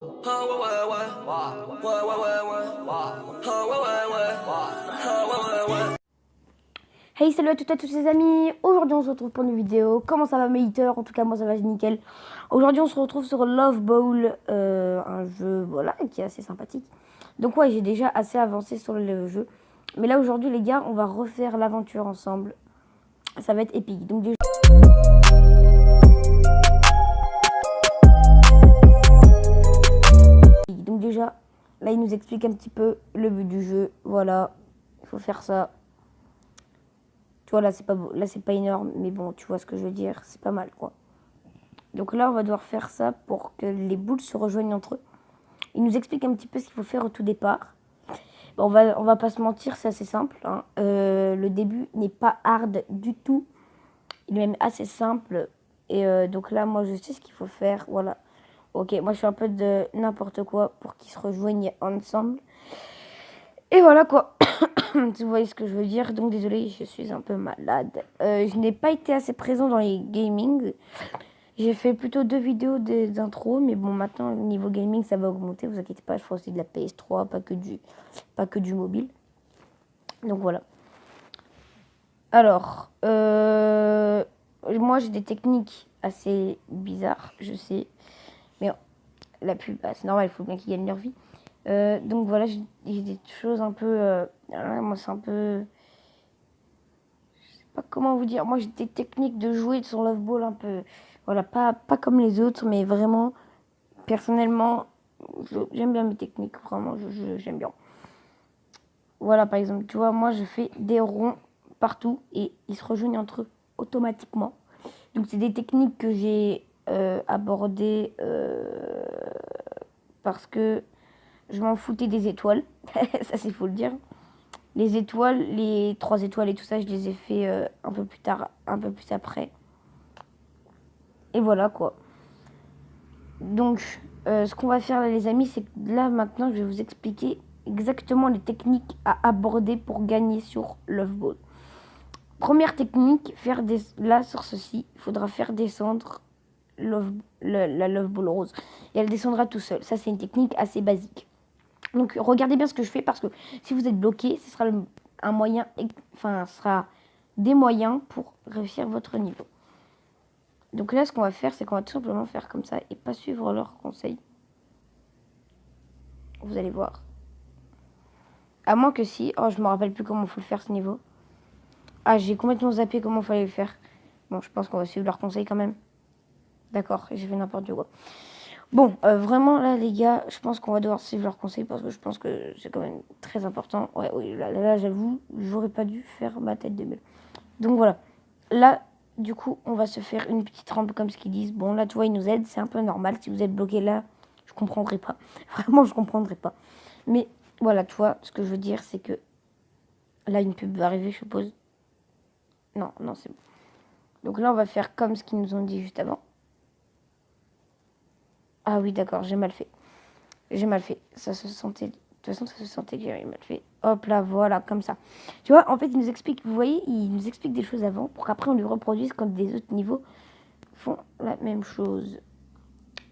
Hey, salut à toutes et à tous les amis. Aujourd'hui on se retrouve pour une vidéo. Comment ça va mes haters? En tout cas moi ça va nickel. Aujourd'hui on se retrouve sur Love Bowl, un jeu voilà qui est assez sympathique. Donc ouais, j'ai déjà assez avancé sur le jeu. Mais là aujourd'hui les gars, on va refaire l'aventure ensemble. Ça va être épique. Donc déjà, là il nous explique un petit peu le but du jeu. Voilà, il faut faire ça. Tu vois, là c'est pas énorme, mais bon, tu vois ce que je veux dire, c'est pas mal quoi. Donc là, on va devoir faire ça pour que les boules se rejoignent entre eux. Il nous explique un petit peu ce qu'il faut faire au tout départ. Bon, on va pas se mentir, c'est assez simple, hein. Le début n'est pas hard du tout. Il est même assez simple. Et donc là, moi, je sais ce qu'il faut faire. Voilà. Ok, moi, je fais un peu de n'importe quoi pour qu'ils se rejoignent ensemble. Et voilà quoi. Vous voyez ce que je veux dire. Donc désolé, je suis un peu malade. Je n'ai pas été assez présent dans les gaming. J'ai fait plutôt 2 vidéos d'intro, mais bon, maintenant, niveau gaming, ça va augmenter, vous inquiétez pas, je ferai aussi de la PS3, pas que du mobile. Donc voilà. Alors, moi, j'ai des techniques assez bizarres, je sais, mais la pub, bah, c'est normal, il faut bien qu'ils gagnent leur vie. Donc voilà, j'ai des choses un peu... moi, c'est un peu... Je sais pas comment vous dire. Moi, j'ai des techniques de jouer sur Love Ball un peu... Voilà, pas comme les autres, mais vraiment... Personnellement, j'aime bien mes techniques, vraiment, j'aime bien. Voilà, par exemple, tu vois, moi, je fais des ronds partout et ils se rejoignent entre eux automatiquement. Donc, c'est des techniques que j'ai abordées parce que je m'en foutais des étoiles. Ça, c'est faut le dire. Les étoiles, les 3 étoiles et tout ça, je les ai fait un peu plus tard, un peu plus après. Et voilà, quoi. Donc, ce qu'on va faire là, les amis, c'est que là, maintenant, je vais vous expliquer exactement les techniques à aborder pour gagner sur Love Ball. Première technique, là, sur ceci, il faudra faire descendre la Love Ball rose. Et elle descendra tout seul. Ça, c'est une technique assez basique. Donc, regardez bien ce que je fais parce que si vous êtes bloqué, ce sera un moyen, enfin, ce sera des moyens pour réussir votre niveau. Donc là, ce qu'on va faire, c'est qu'on va tout simplement faire comme ça et pas suivre leurs conseils. Vous allez voir. À moins que si... Oh, je me rappelle plus comment il faut le faire ce niveau. Ah, j'ai complètement zappé comment il fallait le faire. Bon, je pense qu'on va suivre leurs conseils quand même. D'accord, j'ai fait n'importe quoi. Bon, vraiment, là, les gars, je pense qu'on va devoir suivre leurs conseils parce que je pense que c'est quand même très important. Ouais, oui, là j'avoue, j'aurais pas dû faire ma tête de mule. Donc voilà. Là, du coup, on va se faire une petite rampe comme ce qu'ils disent. Bon, là, tu vois, ils nous aident. C'est un peu normal. Si vous êtes bloqué là, je comprendrai pas. Vraiment, je comprendrai pas. Mais voilà, tu vois, ce que je veux dire, c'est que là, une pub va arriver, je suppose. Non, c'est bon. Donc là, on va faire comme ce qu'ils nous ont dit juste avant. Ah oui, d'accord, j'ai mal fait. J'ai mal fait. Ça se sentait... De toute façon, ça se sentait que j'avais mal fait. Hop là, voilà, comme ça. Tu vois, en fait, il nous explique, vous voyez, il nous explique des choses avant pour qu'après, on lui reproduise quand des autres niveaux font la même chose.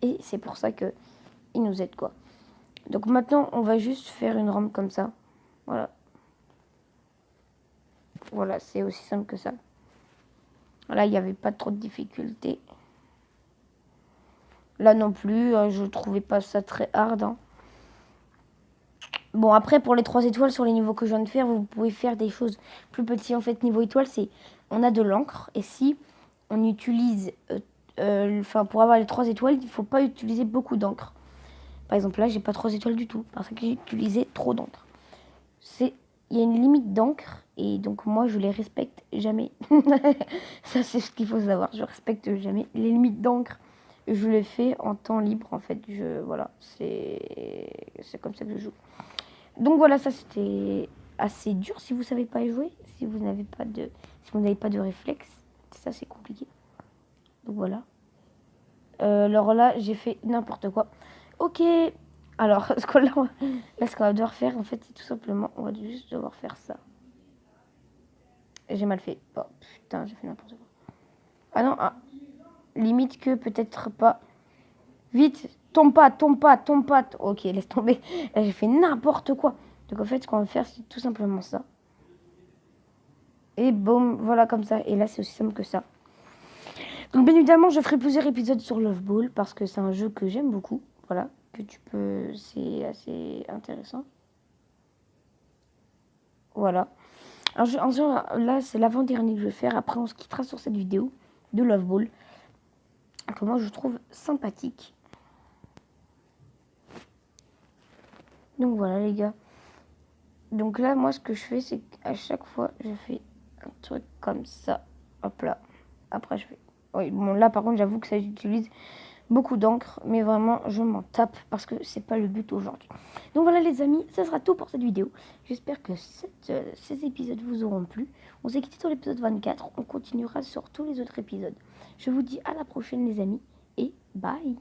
Et c'est pour ça que il nous aide, quoi. Donc maintenant, on va juste faire une rampe comme ça. Voilà. Voilà, c'est aussi simple que ça. Là, il n'y avait pas trop de difficultés. Là non plus, je trouvais pas ça très hard, hein. Bon, après, pour les 3 étoiles sur les niveaux que je viens de faire, vous pouvez faire des choses plus petites. En fait, niveau étoile, c'est... On a de l'encre. Et si on utilise... Enfin, pour avoir les 3 étoiles, il ne faut pas utiliser beaucoup d'encre. Par exemple, là, j'ai pas 3 étoiles du tout. Parce que j'ai utilisé trop d'encre. Il y a une limite d'encre. Et donc, moi, je les respecte jamais. Ça, c'est ce qu'il faut savoir. Je respecte jamais les limites d'encre. Je les fais en temps libre, en fait. Voilà, c'est comme ça que je joue. Donc voilà, ça c'était assez dur si vous savez pas y jouer, si vous n'avez pas de réflexe, ça c'est compliqué. Donc voilà. Alors là, j'ai fait n'importe quoi. Ok. Alors, ce qu'on va devoir faire, en fait, c'est tout simplement, on va juste devoir faire ça. J'ai mal fait. Oh putain, j'ai fait n'importe quoi. Ah non, limite que peut-être pas. Vite, Tombe pas, tombe pas, tombe pas. Ok, laisse tomber. Là, j'ai fait n'importe quoi. Donc en fait, ce qu'on va faire, c'est tout simplement ça. Et boum, voilà comme ça. Et là, c'est aussi simple que ça. Donc bien évidemment, je ferai plusieurs épisodes sur Love Ball parce que c'est un jeu que j'aime beaucoup. Voilà, que tu peux... C'est assez intéressant. Voilà. Là, c'est l'avant-dernier que je vais faire. Après, on se quittera sur cette vidéo de Love Ball. Que moi, je trouve sympathique. Donc voilà, les gars. Donc là, moi, ce que je fais, c'est qu'à chaque fois, je fais un truc comme ça. Hop là. Après, je fais... Oui, bon, là, par contre, j'avoue que ça utilise beaucoup d'encre. Mais vraiment, je m'en tape parce que c'est pas le but aujourd'hui. Donc voilà, les amis, ça sera tout pour cette vidéo. J'espère que ces épisodes vous auront plu. On s'est quitté sur l'épisode 24. On continuera sur tous les autres épisodes. Je vous dis à la prochaine, les amis. Et bye!